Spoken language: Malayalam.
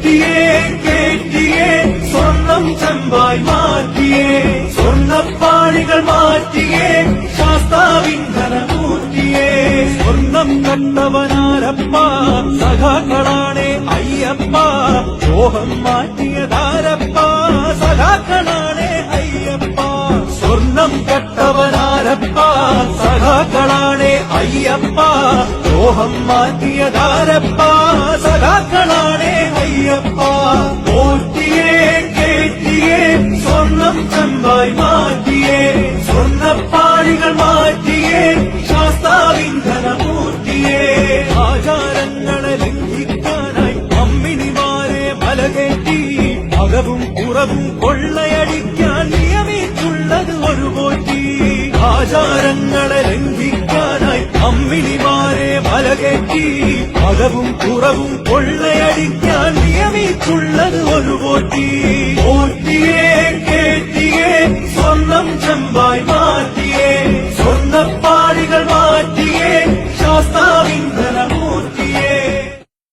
ഓറ്റിയെ കേറ്റിയെ സ്വർണം ചെമ്പായി മാറ്റിയേ സ്വർണ്ണപ്പാണികൾ മാറ്റിയേ ശാസ്താവിൻ ധനമൂർത്തിയേ സ്വർണം കണ്ടവനാരപ്പ സഖാക്കളാണേ അയ്യപ്പ മോഹം മാറ്റിയതാരപ്പ സഖാക്കളാണേ അയ്യപ്പ സ്വർണം കട്ടവനാരപ്പ സഖാക്കളാണേ അയ്യപ്പ മോഹം മാറ്റിയതാരപ്പ സഖാക്കളാണേ അയ്യപ്പ ഓറ്റിയെ കേറ്റിയെ സ്വർണം ചെമ്പായി മാറ്റിയേ സ്വർണ്ണപ്പാണികൾ മാറ്റിയേ ശാസ്താവിൻ ധനമൂർത്തിയേ ആചാരങ്ങളെ ലംഘിക്കാനായി അമ്മിണിമാരെ മലകേറ്റി അകവും പുറവും കൊള്ളയടിക്കാൻ നിയമിച്ചുള്ളത് ഒരു പോറ്റി ആചാരങ്ങളെ ലംഘിക്കാനായി അമ്മിണിമാരെ മലകേറ്റി അകവും പുറവും കൊള്ളയടിക്കാൻ നിയമിച്ചുള്ളത് ഒരു പോറ്റി ഓറ്റിയെ കേറ്റിയെ സ്വർണം ചെമ്പായി മാറ്റി